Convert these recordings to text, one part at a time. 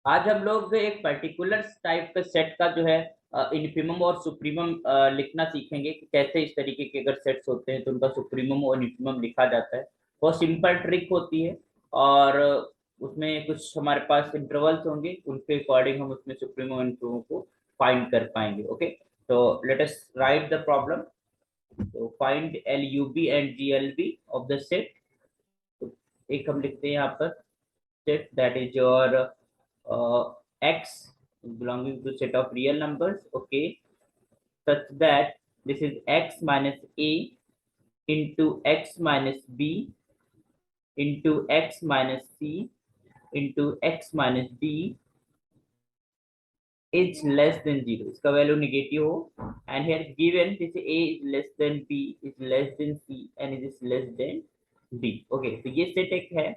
आज हम लोग एक पर्टिकुलर टाइप का सेट का जो है इन्फिमम और सुप्रीमम लिखना सीखेंगे कि कैसे इस तरीके के अगर सेट्स होते हैं तो उनका सुप्रीमम और इन्फिमम लिखा जाता है। बहुत सिंपल ट्रिक होती है और उसमें कुछ हमारे पास इंटरवल्स होंगे, उनके अकॉर्डिंग हम उसमें सुप्रीमम और इन्फिमम को फाइंड कर पाएंगे। ओके, तो let us write the problem. तो find L U B and G L B of the set. तो एक हम लिखते हैं यहाँ पर set that is your x belonging to set of real numbers, okay, such that this is x minus a into x minus b into x minus c into x minus d is less than 0, इसका value negative हो, and here given this a is less than b is less than c and it is less than d। Okay, तो ये set एक है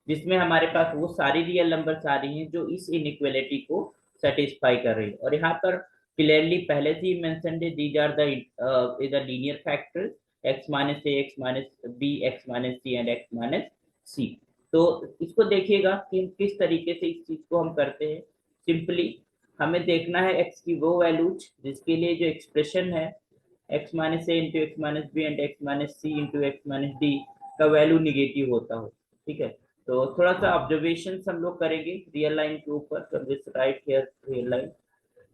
जिसमें हमारे पास वो सारी रियल नंबर्स आ रही हैं जो इस इनइक्वालिटी को सेटिस्फाई कर रही है। और यहाँ पर क्लियरली पहले से ही मेंशन्ड है, these are the linear factors x minus A, x minus B, x minus C and x minus C. तो इसको देखिएगा कि किस तरीके से इस चीज को हम करते हैं। सिंपली हमें देखना है x की वो वैल्यूज जिसके लिए जो एक्सप्रेशन है x minus a into x minus b and x minus c into x minus d का वैल्यू निगेटिव होता हो। ठीक है, तो थोड़ा सा ऑब्जर्वेशन हम लोग करेंगे रियल लाइन के ऊपर। Right here real line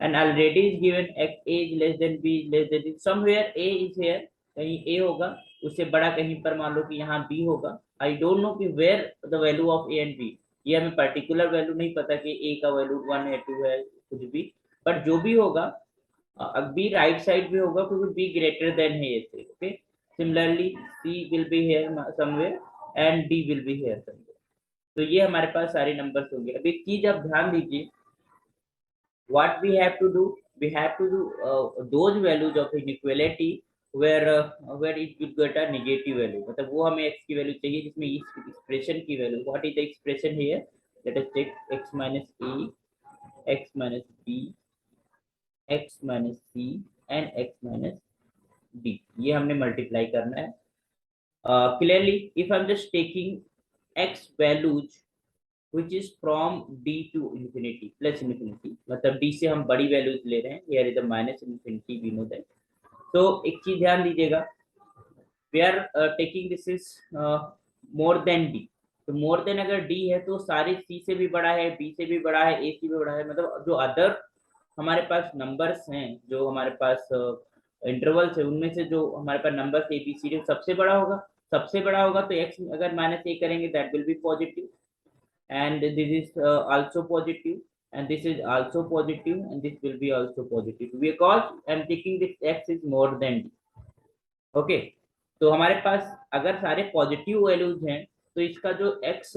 and already is given x a is less than b is less than c, somewhere a is here, कहीं a होगा, उससे बड़ा कहीं पर मान लो कि यहाँ b होगा। आई डोंट नो कि where the value of a and b, ये हमें पर्टिकुलर वैल्यू नहीं पता कि a का वैल्यू 1 है 2 है कुछ भी, बट जो भी होगा अब b राइट साइड में होगा क्योंकि b ग्रेटर देन है a से। Okay, similarly c will be here somewhere and d will be here somewhere. तो ये हमारे पास सारे नंबर्स होंगे। अब एक चीज आप ध्यान दीजिए, what we have to do, we have to do those values of inequality where it will get a negative value, मतलब वो हमें x की वैल्यू चाहिए जिसमें इस एक्सप्रेशन की value, what is the expression here, let us take x minus a, x minus b, x minus c and x minus d, ये हमने मल्टीप्लाई करना है। Clearly if I'm just taking x values which is from d to infinity plus infinity, मतलब d से हम बड़ी values ले रहे हैं, here is a minus infinity we know that। तो एक चीज ध्यान दीजिएगा, we are taking this is more than d, तो मोर देन अगर d है तो सारे c से भी बड़ा है, b से भी बड़ा है, a से भी बड़ा है, मतलब जो अदर हमारे पास नंबर्स हैं, जो हमारे पास इंटरवल्स है, उनमें से जो हमारे पास number A B C D सबसे बड़ा होगा, सबसे बड़ा होगा तो x अगर माइनस ए करेंगे that will be positive, and this is also positive, and this is also positive, and this will be also positive because I'm taking this x is more than d। Okay, तो हमारे पास अगर सारे positive values हैं तो इसका जो x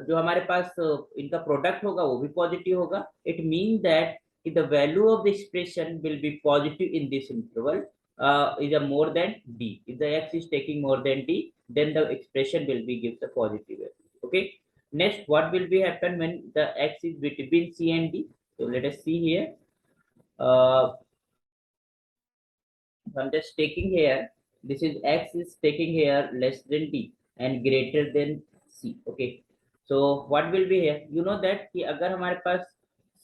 जो हमारे पास इनका प्रोडक्ट होगा वो भी पॉजिटिव होगा। It mean that the value of the expression will be positive in this interval is a more than d, if the x is taking more than d then the expression will be gives a positive value। okay, next what will be happen when the x is between c and d, so let us see here। uh, I'm just taking here, this is x is taking here less than d and greater than c। okay, so what will be here, you know that कि अगर हमारे पास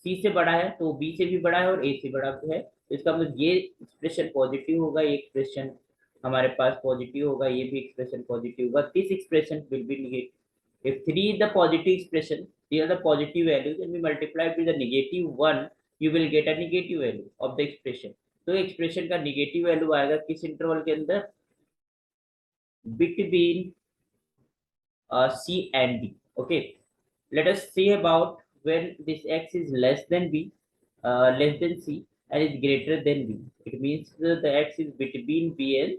c से बड़ा है तो b से भी बड़ा है और a से बड़ा है, तो इसका मतलब ये एक्सप्रेशन पॉजिटिव होगा, ये एक्सप्रेशन हमारे पास पॉजिटिव होगा, ये भी एक्सप्रेशन पॉजिटिव होगा, this expression will B negative. if 3 is the positive expression, 3 are the positive values and we multiply with the negative 1, you will get a negative value of the expression। तो expression का negative value आएगा किस interval के अंदर, between c and d। okay, let us see about when this x is less than b, less than c and is greater than b, it means the x is between b and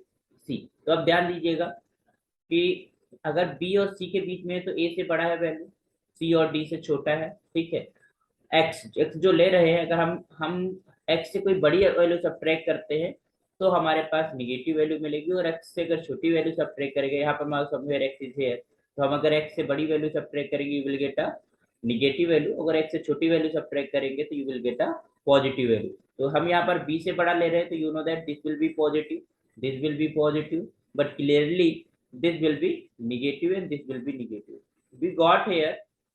c। तो अब ध्यान दीजिएगा कि अगर b और c के बीच में है तो a से बड़ा है वैल्यू, c और d से छोटा है। ठीक है, x जो ले रहे हैं, अगर हम x से कोई बड़ी वैल्यू सब्ट्रैक्ट करते हैं तो हमारे पास निगेटिव वैल्यू मिलेगी, और x से अगर छोटी वैल्यू सब्ट्रैक्ट करेंगे, यहाँ पर हमारा समवेयर x इज हियर, तो हम अगर x से बड़ी वैल्यू सब्ट्रैक्ट करेंगे you will get a negative value, अगर x से छोटी वैल्यू सब्ट्रैक्ट करेंगे तो you will get a positive value. तो हम यहाँ पर b से बड़ा ले रहे हैं तो you know that this will be positive, this will be positive, but clearly this will be negative and this will be negative। we got here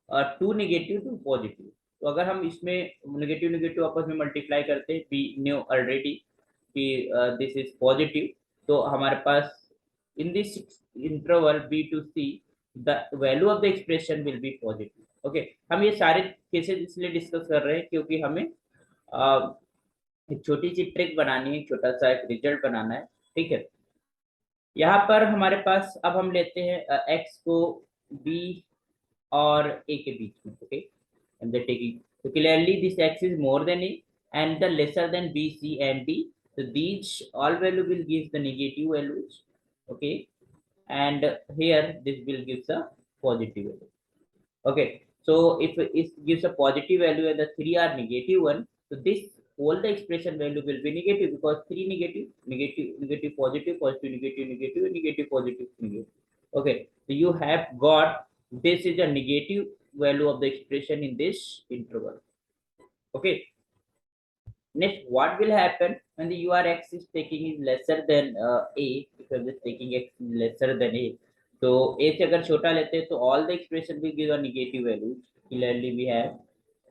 two negative two positive. तो अगर हम इसमें नेगेटिव नेगेटिव आपस में multiply करते हैं, we knew already कि this is positive, तो हमारे पास in this interval B to C the value of the expression will be positive. Okay, हम ये सारे केसेस इसलिए डिस्कस कर रहे हैं क्योंकि हमें एक छोटी सी ट्रिक बनानी है, छोटा सा एक रिजल्ट बनाना है। ठीक है, यहाँ पर हमारे पास अब हम लेते हैं एक्स को बी और ए के बीच में। Okay, and they're taking, so clearly this x is more than a and the lesser than b, c and d, so these all value will give the negative values. Okay, and here this will gives a positive value. Okay, so if it gives a positive value and the three are negative one, so this all the expression value will be negative because three negative negative negative positive positive negative negative negative positive negative. Okay, so you have got this is a negative value of the expression in this interval. Okay, next what will happen when the urx is taking is lesser than a, because it's taking x is lesser than a, तो a से अगर छोटा लेते हैं तो all the expression will give a negative value. Clearly we have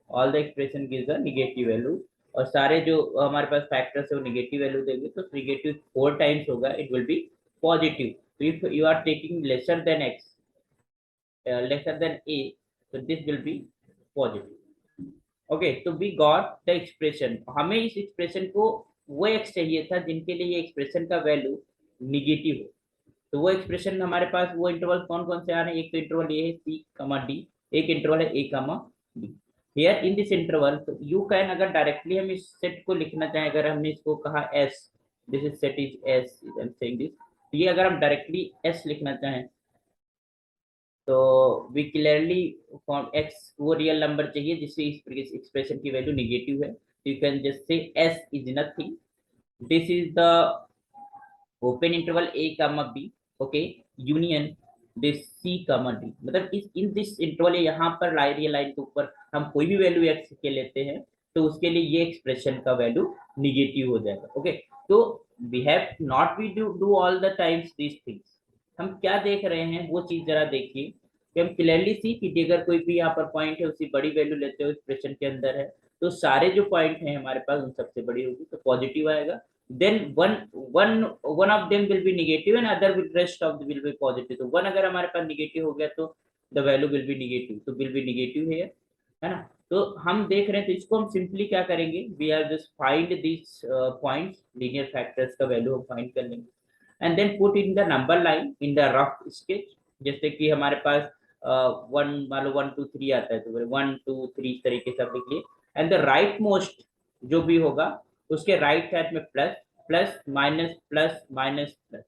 all the expression gives a negative value, और सारे जो हमारे पास फैक्टर्स है वो नेगेटिव वैल्यू देंगे, तो नेगेटिव 4 टाइम्स होगा, इट विल बी पॉजिटिव. तो if you are taking lesser than x, lesser than a, so this will be positive. Okay, तो वी गॉट द एक्सप्रेशन. हमें इस एक्सप्रेशन को वो एक्स चाहिए था जिनके लिए ये एक्सप्रेशन का वैल्यू निगेटिव हो. तो वो एक्सप्रेशन हमारे पास वो इंटरवल कौन कौन से आ रहे हैं? एक तो इंटरवल ये है सी कमा डी, एक इंटरवल है ए कमा D. Here in this interval you can, अगर डायरेक्टली हम इस सेट को लिखना चाहें, अगर हमने इसको कहा S, this is set is S, I am saying this, तो ये अगर हम डायरेक्टली एस लिखना चाहें तो वी क्लियरली फॉर्म एक्स वो रियल नंबर चाहिए जिससे इस एक्सप्रेशन की वैल्यू नेगेटिव है. You can just say S is nothing, this is the open interval a comma b. Okay, union this c comma d. मतलब इस इन दिस इंटरवल यहाँ पर लाइन, ये लाइन के ऊपर हम कोई भी वैल्यू एक्स के लेते हैं तो उसके लिए ये एक्सप्रेशन का वैल्यू निगेटिव हो जाएगा. ओके, तो we have not we do all the times this things. हम क्या देख रहे हैं वो चीज जरा देखिए कि हम क्लियरली सी कि अगर कोई भी यहाँ पर पॉइंट है उसकी बड़ी वैल्यू लेते हो एक्सप्रेशन के अंदर है, तो सारे जो पॉइंट हैं हमारे पास उन सबसे बड़ी होगी तो पॉजिटिव आएगा. then one of them will be negative and other will rest of will be positive. तो one अगर हमारे पास negative हो गया तो the value will be negative, तो will be negative here, है ना. तो हम देख रहे हैं, तो इसको हम सिंपली क्या करेंगे, we are just find these points, linear factors का वैल्यू हम फाइंड कर लेंगे and then put in the number line in the rough sketch. जैसे कि हमारे पास वन मान लो 1 2 3 आता है तो 1 2 3 इस तरीके से आप लिख लिए, एंड द राइट मोस्ट जो भी होगा उसके राइट साइड में plus plus minus plus minus plus,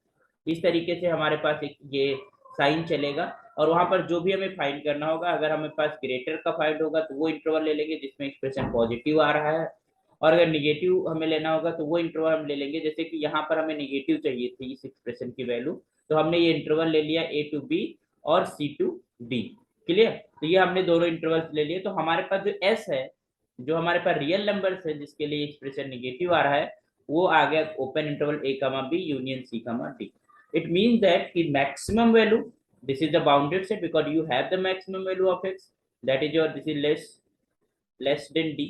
इस तरीके से हमारे पास एक ये साइन चलेगा. और वहां पर जो भी हमें फाइंड करना होगा, अगर हमें पास ग्रेटर का फाइंड होगा तो वो इंटरवल ले लेंगे जिसमें एक्सप्रेशन पॉजिटिव आ रहा है, और अगर निगेटिव हमें लेना होगा तो वो इंटरवल हम ले लेंगे. जैसे कि यहाँ पर हमें निगेटिव चाहिए थी इस एक्सप्रेशन की वैल्यू, तो हमने ये इंटरवल ले लिया ए टू बी और सी टू डी. क्लियर, तो ये हमने दोनों इंटरवल्स ले लिए. तो हमारे पास जो एस है, जो हमारे पास रियल नंबर्स है जिसके लिए एक्सप्रेशन निगेटिव आ रहा है, वो आ गया ओपन इंटरवल ए कमा बी यूनियन सी कमा डी. इट मीन्स दैट कि maximum value, this is the bounded set because you have the maximum value of x, that is your, this is less than d,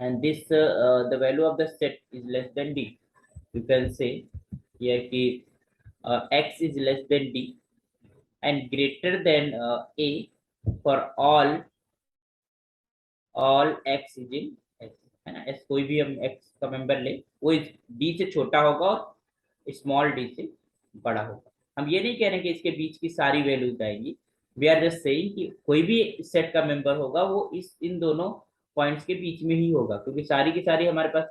and this the value of the set is less than d. You can say here कि x is less than d and greater than a for all x is in x, है ना. s कोई भी हम x का member ले वो d से छोटा होगा और स्मॉल d से बड़ा होगा. हम ये नहीं कह रहे कि इसके बीच की सारी वैल्यूज आएंगी, वी आर जस्ट सेइंग कि कोई भी सेट का मेंबर होगा वो इस इन दोनों पॉइंट्स के बीच में ही होगा, क्योंकि सारी की सारी हमारे पास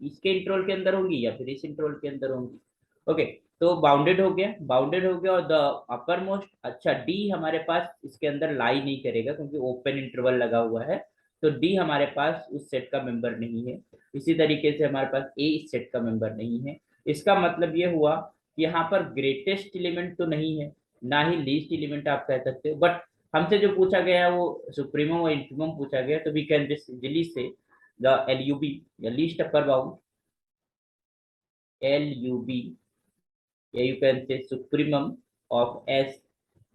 इसके इंटरवल के अंदर होंगी या फिर इस इंटरवल के अंदर होंगी. ओके, तो बाउंडेड हो गया, बाउंडेड हो गया. और द अपर मोस्ट, अच्छा डी हमारे पास इसके अंदर लाई नहीं करेगा क्योंकि ओपन इंटरवल लगा हुआ है, तो डी हमारे पास उस सेट का मेंबर नहीं है. इसी तरीके से हमारे पास ए इस सेट का मेंबर नहीं है. इसका मतलब ये हुआ कि यहाँ पर ग्रेटेस्ट एलिमेंट तो नहीं है, ना ही लीस्ट एलिमेंट आप कह सकते हो, बट हमसे जो पूछा गया है वो सुप्रीमम और इंफिमम पूछा गया, तो वी कैन जस्ट इजीली से द LUB या लीस्ट अपर बाउंड, LUB, या you can say supremum of S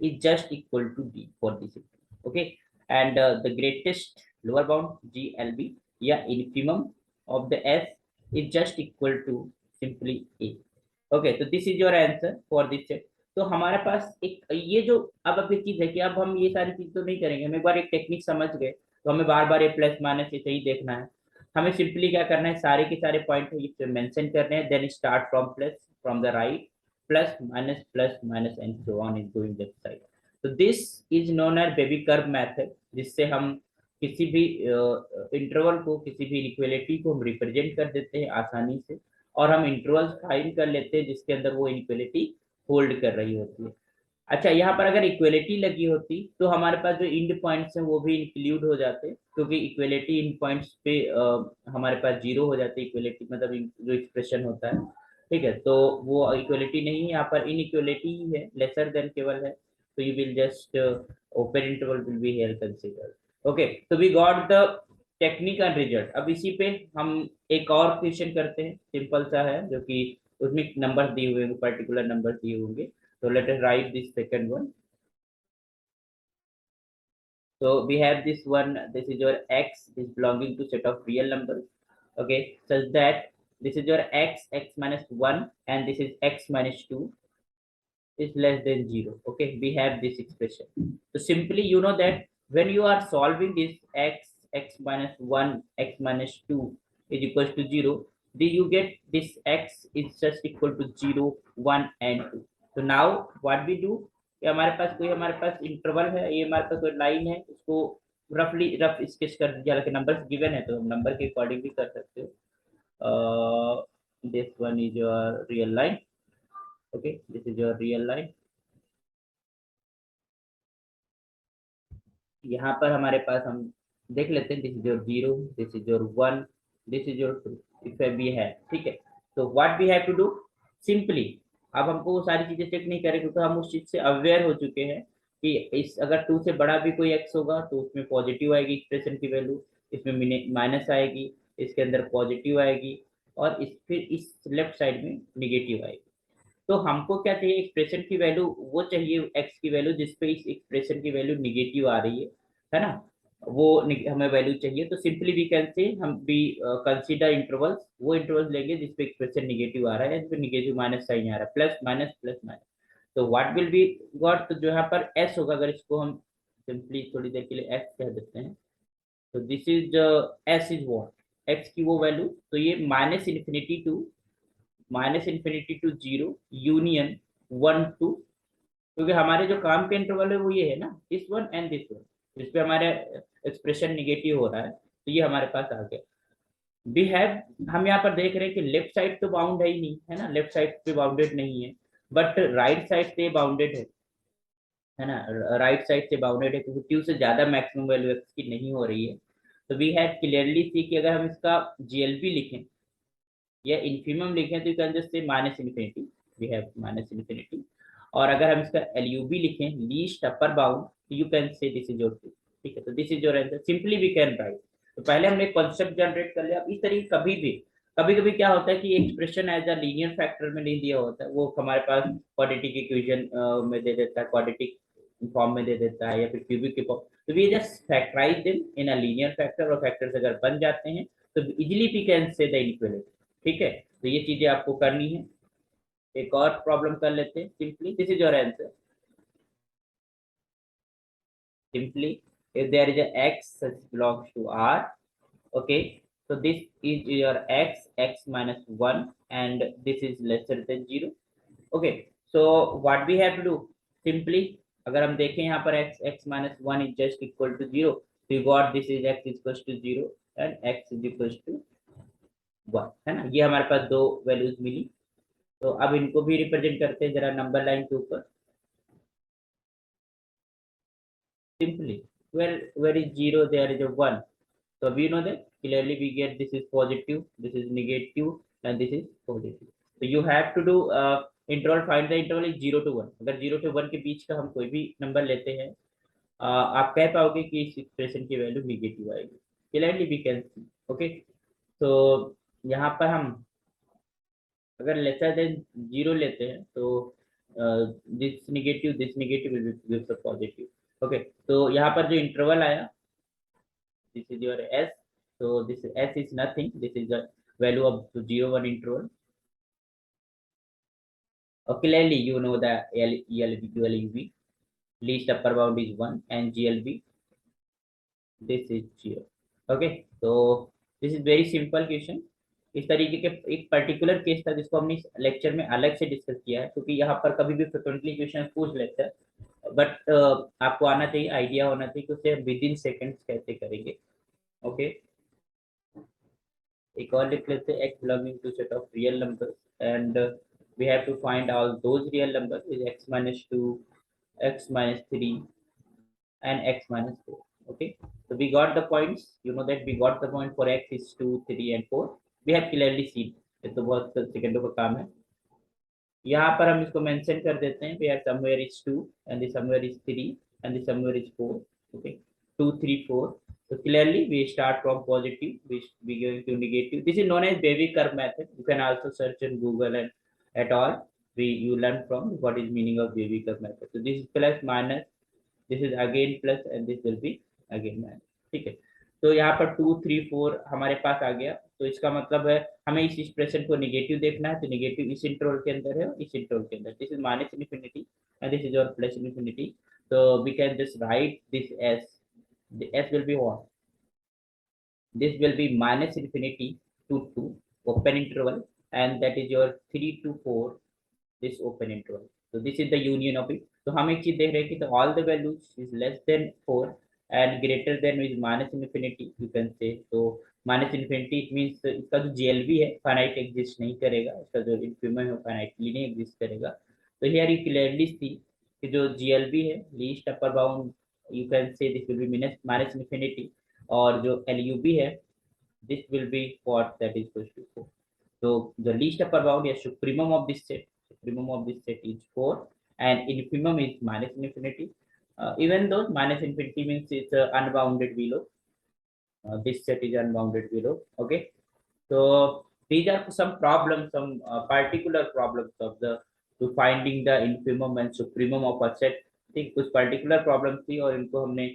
is just equal to D for this. okay, and the greatest lower bound GLB या infimum of the S is just equal to simply A. Okay, तो this is your answer for this check. तो हमारे पास एक ये जो अब एक चीज है कि अब हम ये सारी चीज तो नहीं करेंगे, हम एक बार एक टेक्निक समझ गए तो हमें बार बार ये प्लस माइनस ये सही देखना है। हमें सिंपली क्या करना है, सारे के सारे पॉइंट मेंशन करने हैं, then start from plus from the right, plus minus and so on is going left side. तो this is known as wavy curve method, जिससे हम किसी भी इंटरवल को, किसी भी इक्वलिटी को हम रिप्रेजेंट कर देते हैं आसानी से, और हम इंटरवल्स फाइंड कर लेते हैं जिसके अंदर वो इक्वलिटी होल्ड कर रही होती है। अच्छा, यहाँ पर अगर इक्वलिटी लगी होती तो हमारे पास जो इंड पॉइंट्स हैं वो भी इंक्लूड हो जाते, क्योंकि इक्वलिटी इन पॉइंट्स पे हमारे पास जीरो हो जाती है, इक्वलिटी मतलब जो एक्सप्रेशन होता है, ठीक है। तो वो इक्वलिटी नहीं है, यहाँ पर इनइक्वलिटी ही है, लेसर देन केवल है, तो you will just open interval will be here considered. Okay, तो we got the technique and result. अब इसी पे हम एक और क्वेश्चन करते हैं, सिंपल सा है, जो कि उसमें नंबर दिए हुए होंगे, पर्टिकुलर नंबर दिए होंगे। So let us write this second one. So we have this one, this is your x is belonging to set of real numbers, okay, such that this is your x minus 1 and this is x minus 2 is less than 0, okay, we have this expression. So simply you know that when you are solving this x minus 1 x minus 2 is equals to 0, then you get this x is just equal to 0 1 and 2. So now what we do कि हमारे पास कोई हमारे पास interval है, ये हमारे पास कोई line है, इसको रफ स्केच कर दिया, हालांकि नंबर गिवन है तो हम नंबर के अकॉर्डिंग भी कर सकते हो। This one is your real line, okay, this is your real line. यहाँ पर हमारे पास हम देख लेते हैं, this is your 0, this is your 1, this is your 2, if भी है, ठीक है। तो what we have to do, simply अब हमको वो सारी चीजें चेक नहीं करें, क्योंकि हम उस चीज से अवेयर हो चुके हैं कि इस अगर 2 से बड़ा भी कोई x होगा तो उसमें पॉजिटिव आएगी एक्सप्रेशन की वैल्यू, इसमें माइनस आएगी, इसके अंदर पॉजिटिव आएगी, और फिर इस लेफ्ट साइड में निगेटिव आएगी। तो हमको क्या चाहिए, एक्सप्रेशन की वैल्यू वो चाहिए, x की वैल्यू जिसपे इस एक्सप्रेशन की वैल्यू निगेटिव आ रही है ना, वो हमें वैल्यू चाहिए। तो सिंपली वी कैन से हम भी कंसीडर इंटरवल्स, वो इंटरवल्स लेंगे जिसपे एक्सप्रेशन निगेटिव आ रहा है, जिसपे निगेटिव माइनस साइन आ रहा है, प्लस माइनस। तो व्हाट विल बी गॉट, तो जो यहाँ पर s होगा, अगर इसको हम सिंपली थोड़ी देर के लिए x कह देते हैं, तो this is s is what, x की वो वैल्यू, तो ये -∞ to 0 यूनियन 1 to, क्योंकि हमारे जो काम के इंटरवल है वो ये है ना, this one and this one, जिस पे हमारे एक्सप्रेशन निगेटिव हो रहा है, तो ये हमारे पास आ गया। वी हैव, हम यहाँ पर देख रहे हैं कि लेफ्ट साइड तो बाउंड है ही नहीं, है ना, लेफ्ट साइड पे बाउंडेड नहीं है, बट राइट साइड से बाउंडेड है ना, राइट साइड से बाउंडेड है, क्योंकि क्यू से ज्यादा मैक्सिमम वैल्यू एक्स की नहीं हो रही है। तो वी हैव क्लियरली सी कि अगर हम इसका जीएलबी लिखें या इन्फिमम लिखें तो यू कैन जस्ट से -∞, वी हैव -∞। और अगर हम इसका एलयूबी लिखें, least upper bound, you can say this is your 2, ठीक है। तो this is your answer, simply we can write. तो पहले हमने कॉन्सेप्ट जनरेट कर लिया। अब इस तरीके कभी कभी क्या होता है कि expression as a linear factor में नहीं दिया होता है, वो हमारे पास क्वाड्रेटिक इक्वेशन में दे देता है, क्वाड्रेटिक फॉर्म में दे देता है, या फिर क्यूबिक के फॉर्म, तो we just factorize them in a linear factor, और फैक्टर्स अगर बन जाते हैं तो easily we can say the inequality, ठीक है। तो ये चीजें आपको करनी है। एक और प्रॉब्लम कर लेते हैं, simply this is your answer, simply if there is a x such belongs to R, okay, so this is your x minus 1 and this is lesser than 0, okay। So what we have to do, simply अगर हम देखें यहाँ पर x minus 1 is just equal to 0, so you got this is x is equals to 0 and x is equals to 1, है ना, ये हमारे पास दो वैल्यूज मिली। तो अब इनको भी रिप्रेजेंट करते हैं जरा नंबर लाइन के ऊपर, simply where is 0 there is a 1, so we know that clearly we get this is positive, this is negative and this is positive। so you have to do interval, find the interval is 0 to 1, अगर 0 to 1 के बीच का हम कोई भी number लेते हैं, आप कह पाओगे कि इस एक्सप्रेशन की वैल्यू निगेटिव आएगी, clearly we can see, okay. तो यहाँ पर हम अगर लेसर देन 0 लेते हैं तो this negative will gives a positive, okay, तो यहाँ पर जो इंटरवल आया, this is your s, so this s is nothing, this is the value of 0 1 interval. Clearly you know the ELB to LUB, least upper bound is 1 and GLB this is 0. Okay, तो this is very simple question. इस तरीके के एक particular case था जिसको हमने lecture में अलग से डिस्कस किया है, क्योंकि यहाँ पर कभी भी फ्रिक्वेंटली क्वेश्चन पूछ लेते हैं, बट आपको आना चाहिए, आइडिया होना चाहिए कि उसे विद इन सेकेंड्स कैसे करेंगे। ओके, एक और लिख लेते हैं, x belonging to set of real numbers and we have to find all those real numbers is x minus 2, x minus 3 and x minus 4. Okay, so we got the points, you know that we got the point for x is 2 3 and 4, we have clearly seen। ये तो बहुत सेकंडों का काम है। यहाँ पर हम इसको मेंशन कर देते हैं, we have somewhere is 2 and the somewhere is 3 and the somewhere is 4। okay, 2 3 4, so clearly we start from positive, we going to negative, this is known as Wavy curve method, you can also search in Google and at all we you learn from what is meaning of Wavy curve method। so this is plus minus, this is again plus and this will be again minus. ठीक है, तो यहाँ पर 2 3 4 हमारे पास आ गया, तो इसका मतलब है हमें इस एक्सप्रेशन को नेगेटिव देखना है, तो नेगेटिव इस इंटरवल के अंदर है और इस इंटरवल के अंदर, this is minus infinity and this is your plus infinity. so we can just write this as the s will be what, this will be minus infinity to 2 open interval and that is your 3 to 4 this open interval। so this is the union of it। तो हम एक चीज देख रहे हैं कि the all the values is less than 4 and greater than is minus infinity you can say। तो minus infinity it means इसका जो GLB है finite exist नहीं करेगा, इसका जो infimum है finitely नहीं exist करेगा। तो here you clearly see कि जो GLB है least upper bound you can say this will be minus infinity, और जो LUB है this will be what that is equals to 4। so the least upper bound is supremum of this set, supremum of this set is 4 and infimum is minus infinity। even though minus infinity means it's unbounded below, this set is unbounded below। okay, so these are some problems, some particular problems of the to finding the infimum and supremum of a set। ठीक, कुछ particular problem थी और इनको हमने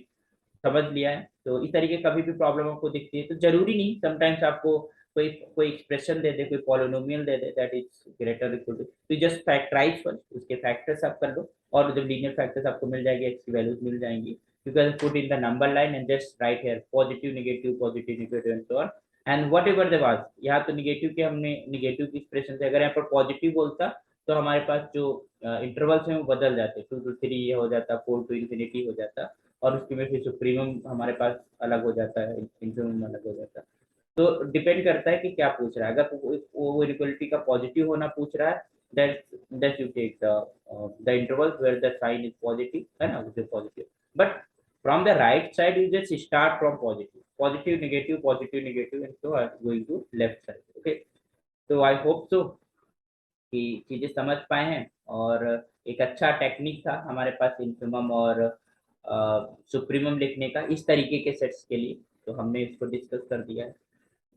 समझ लिया है। तो इस तरीके कभी भी प्रॉब्लम आपको दिखती है तो जरूरी नहीं, समटाइम्स आपको कोई कोई एक्सप्रेशन दे दे, कोई पॉलिनोमियल दे दे that is greater equal to, तो जस्ट फैक्टराइज फर्स्ट, उसके फैक्टर्स आप कर लो और जब लीनियर फैक्टर्स आपको मिल जाएंगे, एक्स की वैल्यूज मिल जाएंगी, you can put in the number line and just right here positive negative and so on and what ever the was. यहाँ तो निगेटिव के हमने निगेटिव की एक्सप्रेशन से, अगर यहाँ पर पॉजिटिव बोलता तो हमारे पास जो इंटरवल्स हैं वो बदल जाते, 2 to 3 ये हो जाता, 4 to infinity हो जाता, और उसके में फिर सुप्रीमम हमारे पास अलग हो जाता है, इंफिनिमम अलग हो जाता है। तो डिपेंड करता है कि क्या पूछ रहा है, अगर वो इक्वलिटी का पॉजिटिव होना पूछ रहा है that you take the intervals where the sign is positive है ना, which is positive, but from the right side you just start from positive negative and so on going to left side। okay, so I hope so कि चीजें समझ पाए हैं, और एक अच्छा टेक्निक था हमारे पास इन्फिमम और सुप्रीमम लिखने का इस तरीके के सेट्स के लिए, तो हमने इसको डिस्कस कर दिया है।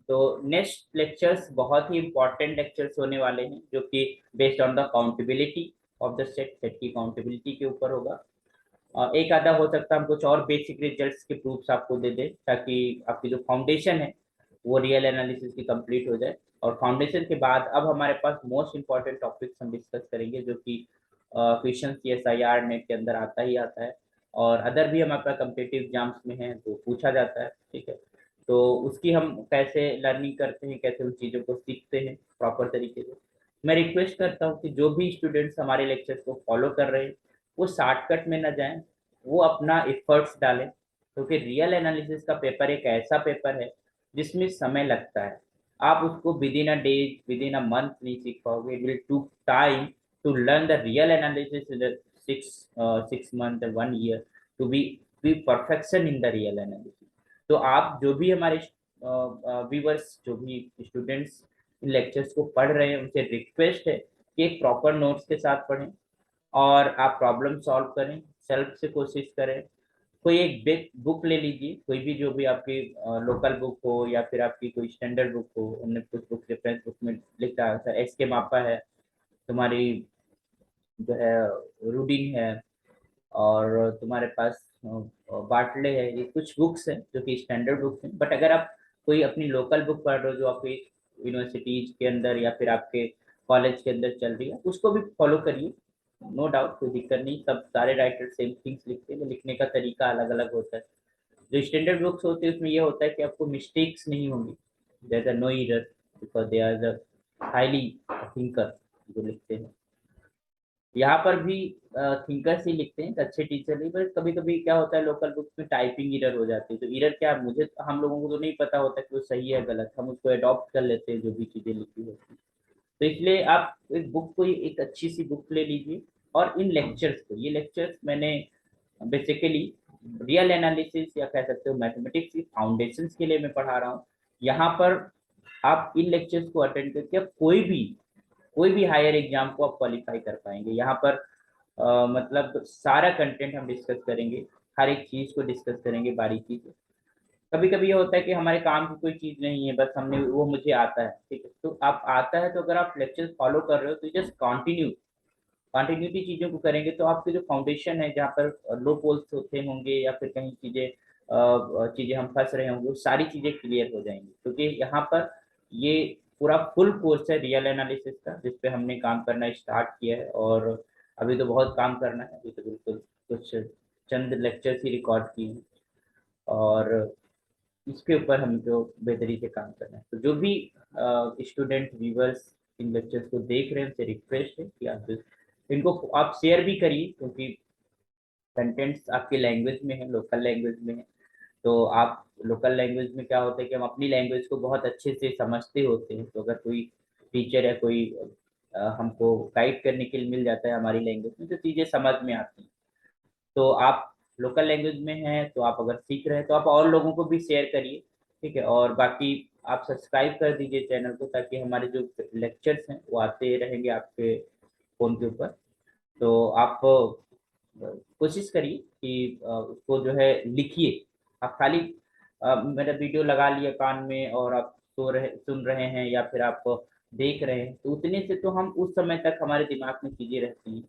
तो नेक्स्ट लेक्चर्स बहुत ही इंपॉर्टेंट लेक्चर्स होने वाले हैं, जो कि based on the accountability of the set, set की काउंटेबिलिटी के ऊपर होगा। एक आधा हो सकता है हम कुछ और बेसिक रिजल्ट्स के प्रूफ्स आपको दे दें, ताकि आपकी जो फाउंडेशन है वो रियल एनालिसिस की कंप्लीट हो जाए। और फाउंडेशन के बाद अब हमारे पास मोस्ट इंपॉर्टेंट टॉपिक्स हम डिस्कस करेंगे, जो कि क्वेश्चन CSIR नेट के अंदर आता ही आता है, और अदर भी हमारे पास कम्पिटिटिव एग्जाम्स में है तो पूछा जाता है। ठीक है, तो उसकी हम कैसे लर्निंग करते हैं, कैसे उन चीज़ों को सीखते हैं प्रॉपर तरीके से। मैं रिक्वेस्ट करता हूँ कि जो भी स्टूडेंट्स हमारे लेक्चर्स को फॉलो कर रहे हैं वो शॉर्टकट में न जाएं, वो अपना एफर्ट्स डालें, क्योंकि रियल एनालिसिस का पेपर एक ऐसा पेपर है जिसमें समय लगता है। आप उसको within a day, within a month नहीं सीख पाओगे, it will to time to learn the real analysis, 6 months 1 year to be perfection in the real analysis. तो आप जो भी हमारे व्यूवर्स, जो भी स्टूडेंट्स इन लेक्चर्स को पढ़ रहे हैं, उनसे रिक्वेस्ट है कि एक प्रॉपर नोट्स के साथ पढ़ें और आप प्रॉब्लम सॉल्व करें, सेल्फ से कोशिश करें। कोई एक बिग बुक ले लीजिए, कोई भी जो भी आपकी लोकल बुक हो या फिर आपकी कोई स्टैंडर्ड बुक हो, उनने कुछ बुक रेफरेंस बुक में लिखा है, SK मापा है, तुम्हारी जो है रूडिन है, और तुम्हारे पास बाटले है, ये कुछ बुक्स हैं जो कि स्टैंडर्ड बुक्स हैं। बट अगर आप कोई अपनी लोकल बुक पढ़ रहे हो जो आपके यूनिवर्सिटीज के अंदर या फिर आपके कॉलेज के अंदर चल रही है, उसको भी फॉलो करिए, नो डाउट, कोई दिक्कत नहीं। सब सारे राइटर सेम थिंग्स लिखते हैं, लिखने का तरीका अलग अलग होता है। जो स्टैंडर्ड बुक्स होती है उसमें ये होता है कि आपको मिस्टेक्स नहीं होंगी, there are no error, because they are the highly thinker जो लिखते हैं। यहाँ पर भी थिंकर्स ही लिखते हैं, अच्छे टीचर नहीं, पर कभी कभी क्या होता है लोकल बुक्स में टाइपिंग एरर हो जाती है। तो एरर क्या, मुझे, हम लोगों को तो नहीं पता होता कि वो सही है गलत, हम उसको अडॉप्ट कर लेते हैं जो भी चीजें लिखी होती है। तो इसलिए आप एक बुक को, एक अच्छी सी बुक ले लीजिए, और इन लेक्चर्स को, ये लेक्चर्स मैंने बेसिकली रियल एनालिसिस या कह सकते हो मैथमेटिक्स की फाउंडेशंस के लिए मैं पढ़ा रहा हूँ। यहाँ पर आप इन लेक्चर्स को अटेंड करके आप कोई भी हायर एग्जाम को आप क्वालिफाई कर पाएंगे। यहाँ पर मतलब सारा कंटेंट हम डिस्कस करेंगे, हर एक चीज को डिस्कस करेंगे बारीकी से। कभी कभी ये होता है कि हमारे काम की कोई चीज नहीं है, बस हमने वो मुझे आता है, ठीक है, तो आप आता है तो अगर आप लेक्चर फॉलो कर रहे हो तो जस्ट कंटिन्यूटी चीजों को करेंगे तो आपके जो फाउंडेशन है, जहाँ पर लो पोल्स होते होंगे या फिर कहीं चीजें हम फंस रहे होंगे, वो सारी चीजें क्लियर हो जाएंगी। क्योंकि यहाँ पर ये पूरा फुल कोर्स है रियल एनालिसिस का, जिसपे हमने काम करना स्टार्ट किया है, और अभी तो बहुत काम करना है। अभी तो बिल्कुल कुछ चंद लेक्चर्स ही रिकॉर्ड किए हैं, और इसके ऊपर हम जो बेहतरी से काम करना है। तो जो भी स्टूडेंट व्यूवर्स इन लेक्चर्स को देख रहे हैं, उनसे रिक्वेस्ट है कि आप इनको आप शेयर भी करिए, क्योंकि कंटेंट्स आपके लैंग्वेज में है, लोकल लैंग्वेज में है। तो आप लोकल लैंग्वेज में क्या होता है कि हम अपनी लैंग्वेज को बहुत अच्छे से समझते होते हैं, तो अगर कोई टीचर या कोई हमको गाइड करने के लिए मिल जाता है हमारी लैंग्वेज में, तो चीज़ें समझ में आती हैं। तो आप लोकल लैंग्वेज में हैं, तो आप अगर सीख रहे हैं तो आप और लोगों को भी शेयर करिए, ठीक है। और बाकी आप सब्सक्राइब कर दीजिए चैनल को, ताकि हमारे जो लेक्चर्स हैं वो आते रहेंगे आपके फ़ोन के ऊपर। तो आप कोशिश करिए कि उसको जो है लिखिए। आप खाली मेरा वीडियो लगा लिया कान में और आप सुन रहे हैं या फिर आप देख रहे हैं, तो उतने से तो हम उस समय तक हमारे दिमाग में चीजें रहती हैं।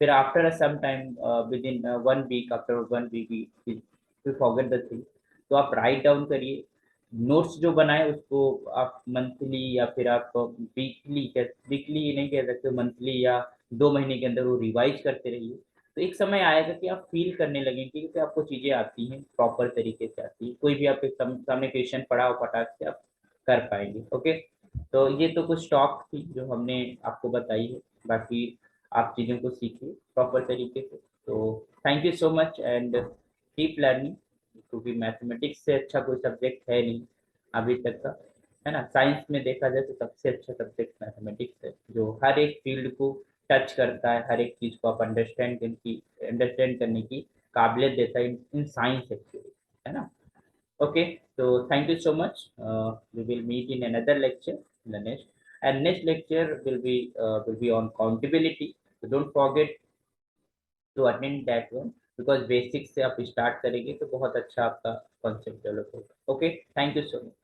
फिर after some time, within 1 week, after 1 week you forget the thing. तो आप राइट डाउन करिए, नोट्स जो बनाए उसको आप मंथली या फिर आप वीकली नहीं कह सकते, मंथली या 2 महीने के अंदर वो रिवाइज करते रहिए। तो एक समय आएगा कि आप फील करने लगेंगे कि आपको चीजें आती हैं, प्रॉपर तरीके से आती है, कोई भी आपके सामने क्वेश्चन पड़ा हो फटाक से आप कर पाएंगे। ओके, तो ये तो कुछ टॉक थी जो हमने आपको बताई है। बाकी आप चीजों को सीखिए प्रॉपर तरीके से। तो thank you so much and keep learning, क्योंकि मैथमेटिक्स से अच्छा कोई सब्जेक्ट है नहीं अभी तक का, है ना। साइंस में देखा जाए तो सबसे अच्छा सब्जेक्ट मैथमेटिक्स है, जो हर एक फील्ड को टच करता है, हर एक चीज को आप अंडरस्टैंड करने की काबिलियत देता है इन साइंस एक्चुअली, है ना। Okay, so thank you so much. We will meet in another lecture, the next, and next lecture will be on countability. So don't forget to attend that one, because basics से आप start करेंगे तो बहुत अच्छा आपका concept develop होगा। Okay, thank you so much.